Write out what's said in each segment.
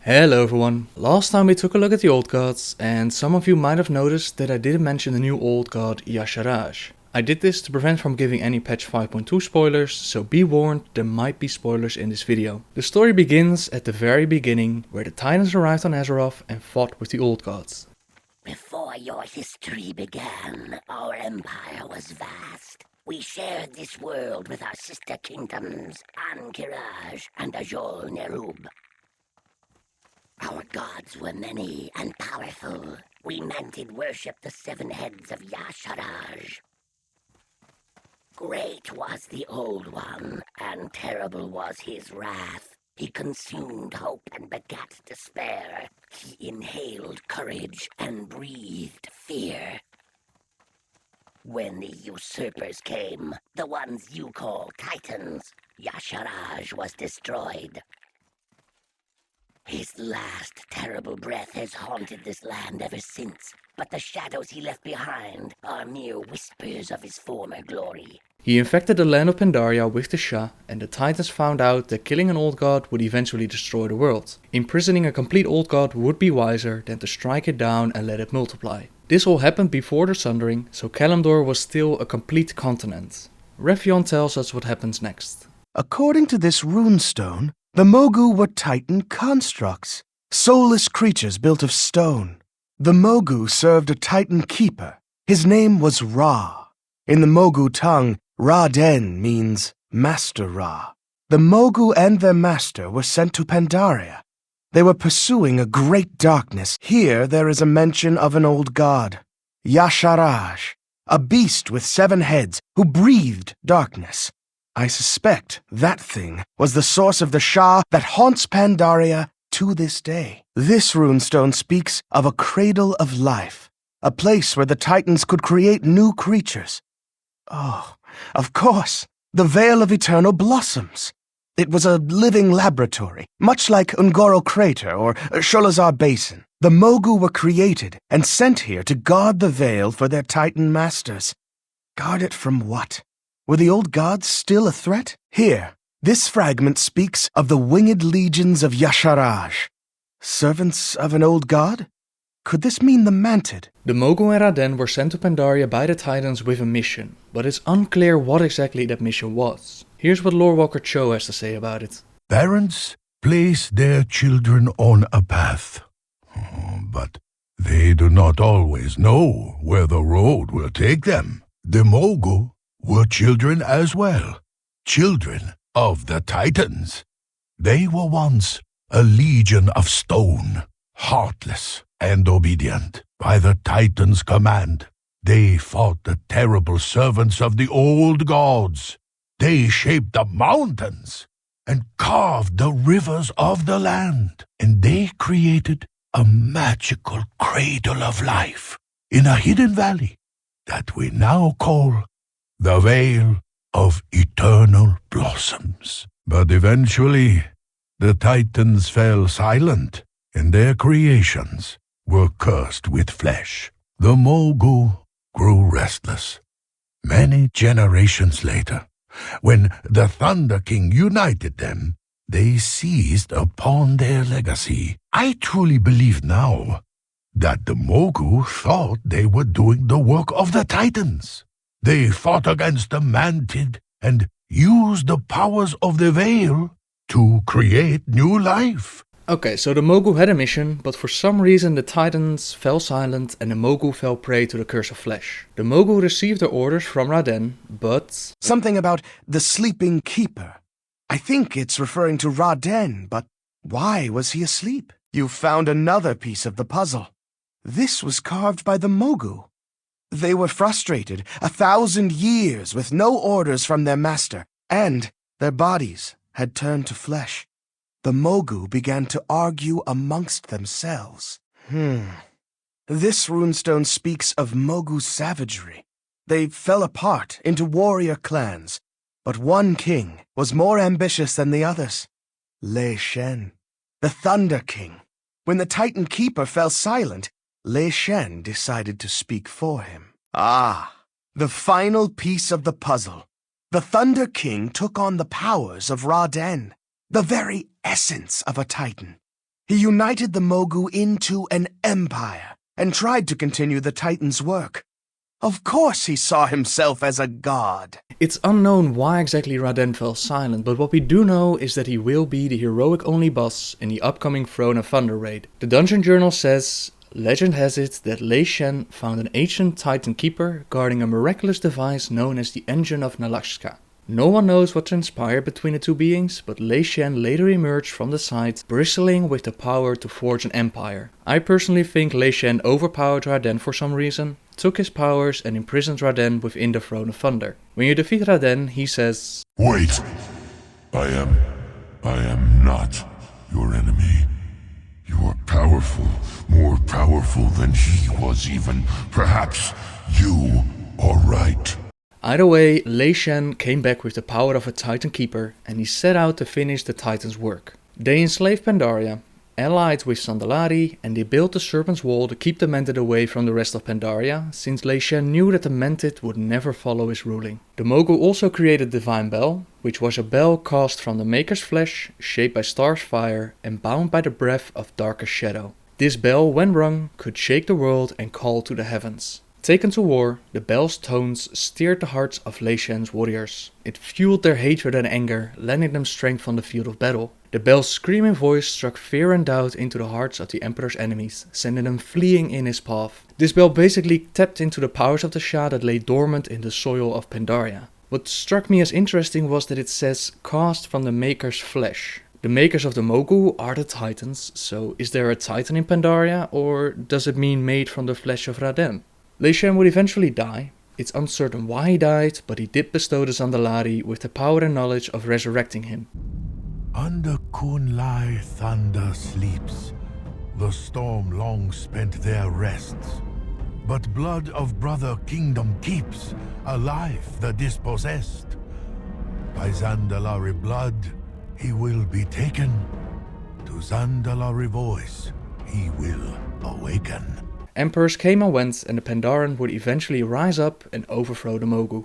Hello everyone, last time we took a look at the old gods, and some of you might have noticed that I didn't mention the new old god Yasharaj. I did this to prevent from giving any patch 5.2 spoilers, so be warned, there might be spoilers in this video. The story begins at the very beginning, where the Titans arrived on Azeroth and fought with the old gods. Before your history began, our empire was vast. We shared this world with our sister kingdoms, Ankiraj and Ajol Nerub. Our gods were many and powerful. We men did worship the 7 heads of Yasharaj. Great was the Old One, and terrible was his wrath. He consumed hope and begat despair. He inhaled courage and breathed fear. When the usurpers came, the ones you call Titans, Yasharaj was destroyed. His last terrible breath has haunted this land ever since, but the shadows he left behind are mere whispers of his former glory. He infected the land of Pandaria with the Shah, and the Titans found out that killing an old god would eventually destroy the world. Imprisoning a complete old god would be wiser than to strike it down and let it multiply. This all happened before the Sundering, so Kalimdor was still a complete continent. Wration tells us what happens next. According to this runestone, the Mogu were Titan constructs, soulless creatures built of stone. The Mogu served a Titan keeper. His name was Ra. In the Mogu tongue, Raden means Master Ra. The Mogu and their master were sent to Pandaria. They were pursuing a great darkness. Here there is a mention of an old god, Yasharaj, a beast with 7 heads who breathed darkness. I suspect that thing was the source of the Shah that haunts Pandaria to this day. This runestone speaks of a cradle of life, a place where the Titans could create new creatures. Oh, of course, the Veil of Eternal Blossoms. It was a living laboratory, much like Ungoro Crater or Sholazar Basin. The Mogu were created and sent here to guard the Veil for their Titan masters. Guard it from what? Were the old gods still a threat? Here, this fragment speaks of the winged legions of Yasharaj. Servants of an old god? Could this mean the Mantid? The Mogu and Raden were sent to Pandaria by the Titans with a mission, but it's unclear what exactly that mission was. Here's what Lorewalker Cho has to say about it. Parents place their children on a path, but they do not always know where the road will take them. The Mogu were children as well, children of the Titans. They were once a legion of stone, heartless and obedient. By the Titans' command, they fought the terrible servants of the old gods. They shaped the mountains and carved the rivers of the land, and they created a magical cradle of life in a hidden valley that we now call the Veil of Eternal Blossoms. But eventually, the Titans fell silent, and their creations were cursed with flesh. The Mogu grew restless. Many generations later, when the Thunder King united them, they seized upon their legacy. I truly believe now that the Mogu thought they were doing the work of the Titans. They fought against the Mantid and used the powers of the Veil to create new life. Okay, so the Mogu had a mission, but for some reason the Titans fell silent and the Mogu fell prey to the curse of flesh. The Mogu received their orders from Raden, but... Something about the sleeping keeper. I think it's referring to Raden, but why was he asleep? You found another piece of the puzzle. This was carved by the Mogu. They were frustrated 1,000 years with no orders from their master, and their bodies had turned to flesh. The Mogu began to argue amongst themselves. This runestone speaks of Mogu savagery. They fell apart into warrior clans, but one king was more ambitious than the others. Lei-Shen, the Thunder King. When the Titan Keeper fell silent, Lei-Shen decided to speak for him. Ah, the final piece of the puzzle. The Thunder King took on the powers of Raden, the very essence of a Titan. He united the Mogu into an empire and tried to continue the Titan's work. Of course he saw himself as a god. It's unknown why exactly Raden fell silent, but what we do know is that he will be the heroic only boss in the upcoming Throne of Thunder raid. The Dungeon Journal says, legend has it that Lei-Shen found an ancient Titan keeper guarding a miraculous device known as the Engine of Nalashka. No one knows what transpired between the two beings, but Lei-Shen later emerged from the site, bristling with the power to forge an empire. I personally think Lei-Shen overpowered Raden for some reason, took his powers and imprisoned Raden within the Throne of Thunder. When you defeat Raden, he says, Wait! I am not your enemy. You are powerful, more powerful than he was even. Perhaps you are right. Either way, Lei-Shen came back with the power of a Titan Keeper and he set out to finish the Titan's work. They enslaved Pandaria, allied with Sandalari, and they built the Serpent's Wall to keep the Mented away from the rest of Pandaria, since Lei-Shen knew that the Mented would never follow his ruling. The Mogu also created Divine Bell, which was a bell cast from the Maker's flesh, shaped by Star's fire and bound by the breath of Darkest Shadow. This bell, when rung, could shake the world and call to the heavens. Taken to war, the bell's tones steered the hearts of Lei-Shen's warriors. It fueled their hatred and anger, lending them strength on the field of battle. The bell's screaming voice struck fear and doubt into the hearts of the Emperor's enemies, sending them fleeing in his path. This bell basically tapped into the powers of the Sha that lay dormant in the soil of Pandaria. What struck me as interesting was that it says cast from the Maker's flesh. The makers of the Mogu are the Titans, so is there a Titan in Pandaria, or does it mean made from the flesh of Raden? Lei-Shen would eventually die. It's uncertain why he died, but he did bestow the Sandalari with the power and knowledge of resurrecting him. Under Kunlai thunder sleeps. The storm long spent their rests. But blood of brother kingdom keeps alive the dispossessed. By Zandalari blood he will be taken. To Zandalari voice he will awaken. Emperors came and went, and the Pandaren would eventually rise up and overthrow the Mogu.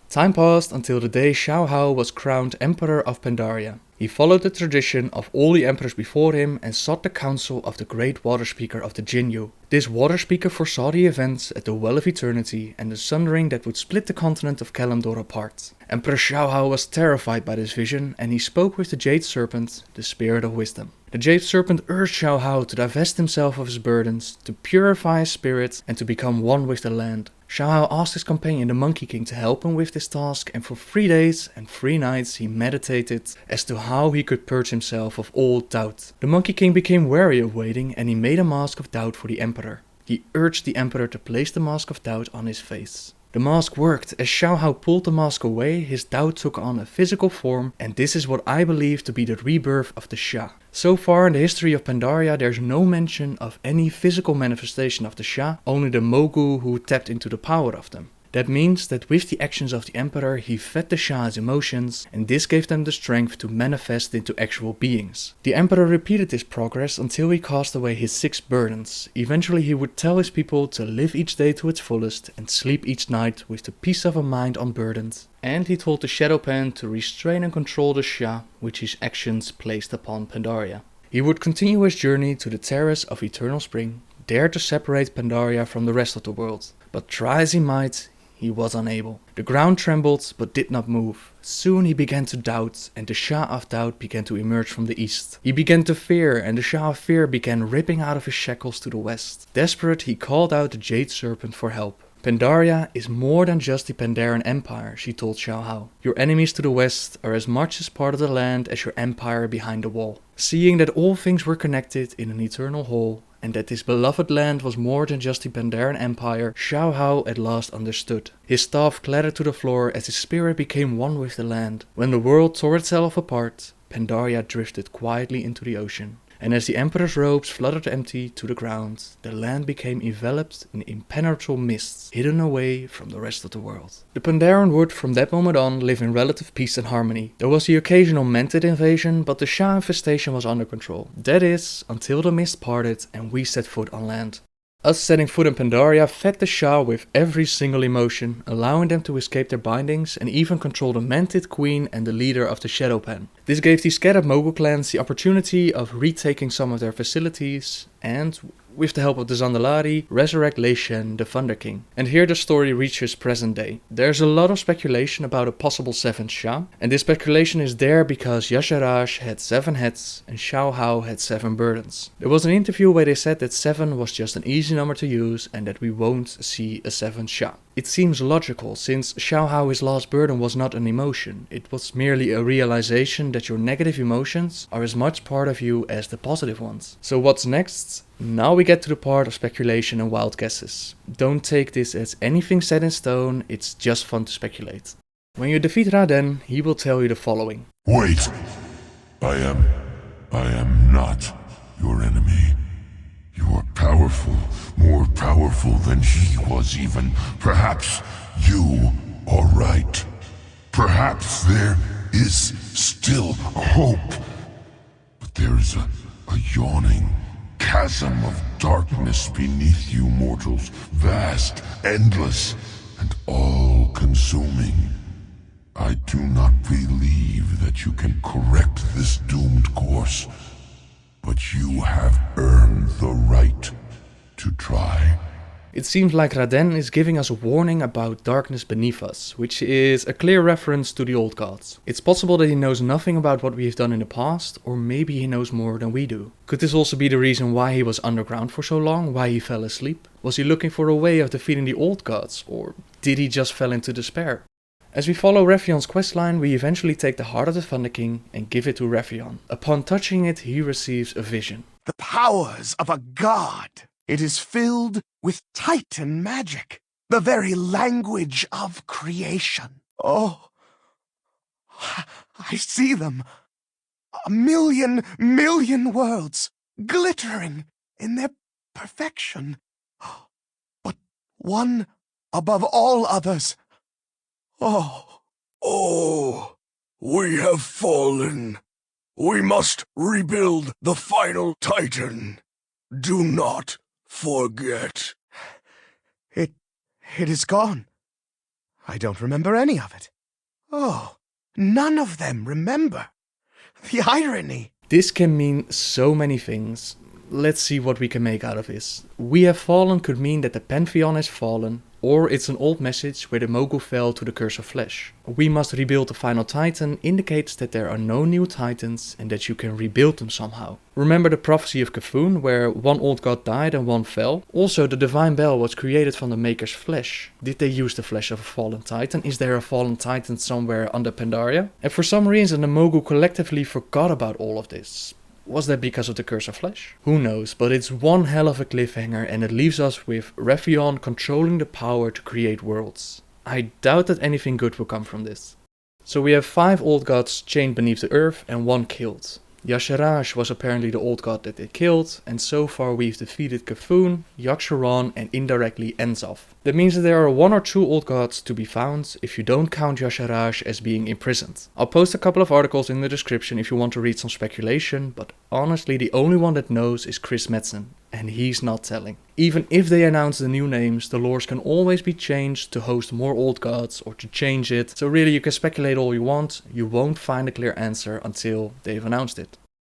Time passed until the day Shao-Hao was crowned Emperor of Pandaria. He followed the tradition of all the emperors before him and sought the counsel of the great Water Speaker of the Jinyu. This Water Speaker foresaw the events at the Well of Eternity and the sundering that would split the continent of Kalimdor apart. Emperor Shao-Hao was terrified by this vision and he spoke with the Jade Serpent, the Spirit of Wisdom. The Jade Serpent urged Shao-Hao to divest himself of his burdens, to purify his spirit and to become one with the land. Shao-Hao asked his companion the Monkey King to help him with this task, and for 3 days and 3 nights he meditated as to how he could purge himself of all doubt. The Monkey King became weary of waiting and he made a mask of doubt for the Emperor. He urged the Emperor to place the mask of doubt on his face. The mask worked. As Shao-Hao pulled the mask away, his doubt took on a physical form, and this is what I believe to be the rebirth of the Sha. So far in the history of Pandaria, there's no mention of any physical manifestation of the Sha, only the Mogu who tapped into the power of them. That means that with the actions of the Emperor, he fed the Sha's emotions, and this gave them the strength to manifest into actual beings. The Emperor repeated this progress until he cast away his 6 burdens. Eventually he would tell his people to live each day to its fullest and sleep each night with the peace of a mind unburdened. And he told the Shadowpan to restrain and control the Sha, which his actions placed upon Pandaria. He would continue his journey to the Terrace of Eternal Spring, there to separate Pandaria from the rest of the world. But try as he might, he was unable. The ground trembled but did not move. Soon he began to doubt, and the Sha of doubt began to emerge from the east. He began to fear, and the Sha of fear began ripping out of his shackles to the west. Desperate, he called out the Jade Serpent for help. Pandaria is more than just the Pandaren Empire, she told Shao-Hao. Your enemies to the west are as much as part of the land as your empire behind the wall. Seeing that all things were connected in an eternal whole, and that this beloved land was more than just the Pandaren Empire, Shao-Hao at last understood. His staff clattered to the floor as his spirit became one with the land. When the world tore itself apart, Pandaria drifted quietly into the ocean. And as the Emperor's robes fluttered empty to the ground, the land became enveloped in impenetrable mists, hidden away from the rest of the world. The Pandaren would from that moment on live in relative peace and harmony. There was the occasional Mented invasion, but the Sha infestation was under control. That is, until the mist parted and we set foot on land. Us setting foot in Pandaria fed the Shao with every single emotion, allowing them to escape their bindings and even control the Mantid Queen and the leader of the Shadow Pen. This gave the scattered Mogu clans the opportunity of retaking some of their facilities and, with the help of the Zandalari, resurrect Lei-Shen, the Thunder King. And here the story reaches present day. There's a lot of speculation about a possible 7th Shah, and this speculation is there because Yasharaj had 7 heads and Shao-Hao had 7 burdens. There was an interview where they said that 7 was just an easy number to use and that we won't see a 7th Shah. It seems logical, since Shao-Hao's last burden was not an emotion, it was merely a realization that your negative emotions are as much part of you as the positive ones. So what's next? Now we get to the part of speculation and wild guesses. Don't take this as anything set in stone, it's just fun to speculate. When you defeat Raden, he will tell you the following. Wait! I am not your enemy. You are powerful, more powerful than he was even. Perhaps you are right. Perhaps there is still hope. But there is a yawning chasm of darkness beneath you mortals, vast, endless, and all-consuming. I do not believe that you can correct this doomed course, but you have earned the right to try. It seems like Raden is giving us a warning about darkness beneath us, which is a clear reference to the old gods. It's possible that he knows nothing about what we've done in the past, or maybe he knows more than we do. Could this also be the reason why he was underground for so long, why he fell asleep? Was he looking for a way of defeating the old gods, or did he just fall into despair? As we follow Raphion's questline, we eventually take the heart of the Thunder King and give it to Raphion. Upon touching it, he receives a vision. The powers of a god. It is filled with Titan magic, the very language of creation. Oh, I see them. A million worlds, glittering in their perfection. But one above all others. Oh, we have fallen. We must rebuild the final Titan. Do not forget. It is gone. I don't remember any of it. Oh, none of them remember. The irony. This can mean so many things. Let's see what we can make out of this. We have fallen could mean that the Pantheon has fallen, or it's an old message where the Mogu fell to the curse of flesh. We must rebuild the final Titan indicates that there are no new Titans and that you can rebuild them somehow. Remember the prophecy of Kafun where one old god died and one fell? Also the divine bell was created from the maker's flesh. Did they use the flesh of a fallen Titan? Is there a fallen Titan somewhere under Pandaria? And for some reason the Mogu collectively forgot about all of this. Was that because of the curse of flesh? Who knows, but it's one hell of a cliffhanger and it leaves us with Raphion controlling the power to create worlds. I doubt that anything good will come from this. So we have 5 old gods chained beneath the earth and 1 killed. Yasharaj was apparently the old god that they killed, and so far we've defeated Kafun, Yaksharon and indirectly Enzov. That means that there are 1 or 2 old gods to be found if you don't count Yasharaj as being imprisoned. I'll post a couple of articles in the description if you want to read some speculation, but honestly the only one that knows is Chris Metzen, and he's not telling. Even if they announce the new names, the lores can always be changed to host more old gods or to change it, so really you can speculate all you want, you won't find a clear answer until they've announced it.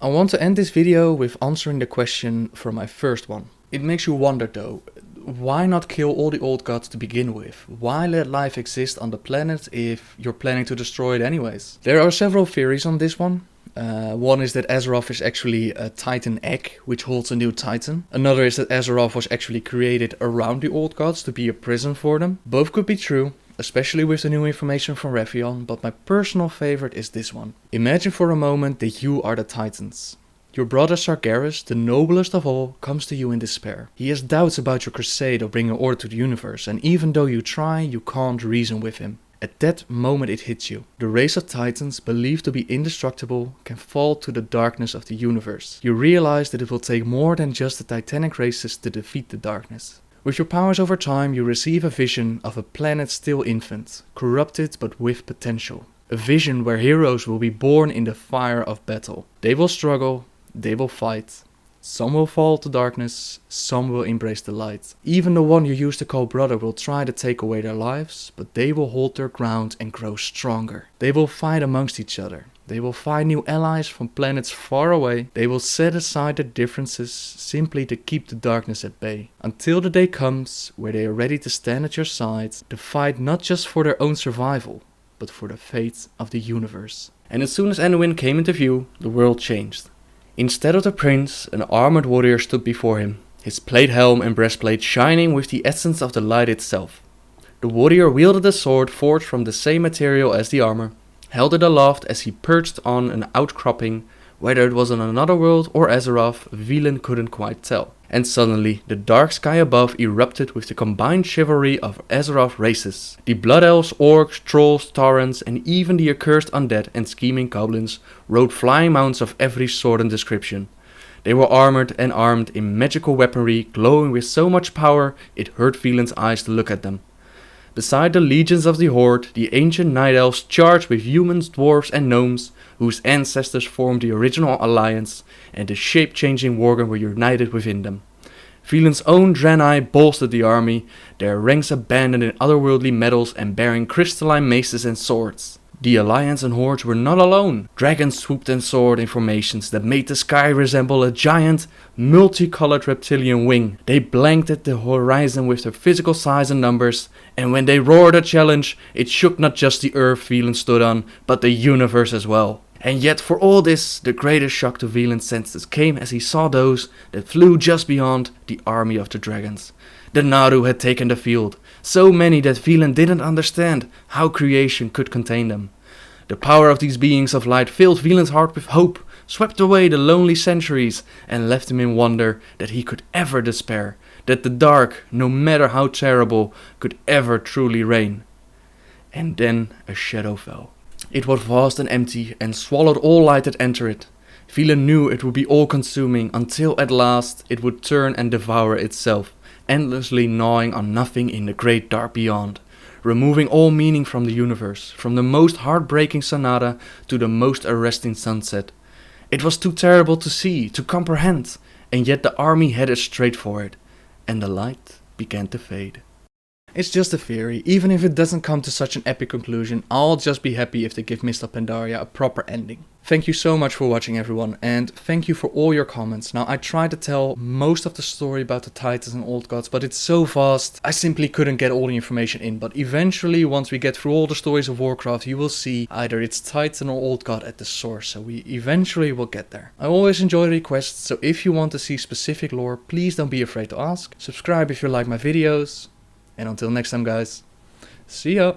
I want to end this video with answering the question from my first one. It makes you wonder though, why not kill all the old gods to begin with? Why let life exist on the planet if you're planning to destroy it anyways? There are several theories on this one. One is that Azeroth is actually a Titan egg, which holds a new Titan. Another is that Azeroth was actually created around the old gods to be a prison for them. Both could be true, especially with the new information from Raphion, but my personal favorite is this one. Imagine for a moment that you are the Titans. Your brother Sargeras, the noblest of all, comes to you in despair. He has doubts about your crusade of bringing order to the universe, and even though you try, you can't reason with him. At that moment it hits you. The race of Titans, believed to be indestructible, can fall to the darkness of the universe. You realize that it will take more than just the titanic races to defeat the darkness. With your powers over time, you receive a vision of a planet still infant, corrupted but with potential. A vision where heroes will be born in the fire of battle. They will struggle, they will fight, Some will fall to darkness, some will embrace the light. Even the one you used to call brother will try to take away their lives, but they will hold their ground and grow stronger. They will fight amongst each other. They will find new allies from planets far away. They will set aside their differences simply to keep the darkness at bay. Until the day comes where they are ready to stand at your side, to fight not just for their own survival, but for the fate of the universe. And as soon as Anduin came into view, the world changed. Instead of the prince, an armored warrior stood before him, his plate helm and breastplate shining with the essence of the light itself. The warrior wielded a sword forged from the same material as the armor, held it aloft as he perched on an outcropping. Whether it was on another world or Azeroth, Velen couldn't quite tell. And suddenly, the dark sky above erupted with the combined chivalry of Azeroth races. The Blood Elves, Orcs, Trolls, Taurens, and even the accursed undead and scheming goblins rode flying mounts of every sort and description. They were armored and armed in magical weaponry, glowing with so much power it hurt Velen's eyes to look at them. Beside the legions of the Horde, the ancient Night Elves charged with humans, dwarves and gnomes, whose ancestors formed the original alliance, and the shape-changing Worgen were united within them. Velen's own Draenei bolstered the army, their ranks abandoned in otherworldly metals and bearing crystalline maces and swords. The Alliance and Hordes were not alone. Dragons swooped and soared in formations that made the sky resemble a giant, multicolored reptilian wing. They blanketed the horizon with their physical size and numbers, and when they roared a challenge, it shook not just the earth Velen stood on, but the universe as well. And yet for all this, the greatest shock to Velen's senses came as he saw those that flew just beyond the army of the dragons. The Naru had taken the field, so many that Velen didn't understand how creation could contain them. The power of these beings of light filled Velen's heart with hope, swept away the lonely centuries, and left him in wonder that he could ever despair, that the dark, no matter how terrible, could ever truly reign. And then a shadow fell. It was vast and empty, and swallowed all light that entered it. Velen knew it would be all-consuming, until at last it would turn and devour itself, endlessly gnawing on nothing in the great dark beyond, removing all meaning from the universe, from the most heartbreaking sonata to the most arresting sunset. It was too terrible to see, to comprehend, and yet the army headed straight for it, and the light began to fade. It's just a theory. Even if it doesn't come to such an epic conclusion, I'll just be happy if they give Mr. Pandaria a proper ending. Thank you so much for watching, everyone, and thank you for all your comments. Now, I tried to tell most of the story about the Titans and Old Gods, but it's so vast, I simply couldn't get all the information in. But eventually, once we get through all the stories of Warcraft, you will see either it's Titan or Old God at the source, so we eventually will get there. I always enjoy requests, so if you want to see specific lore, please don't be afraid to ask. Subscribe if you like my videos. And until next time, guys, see ya!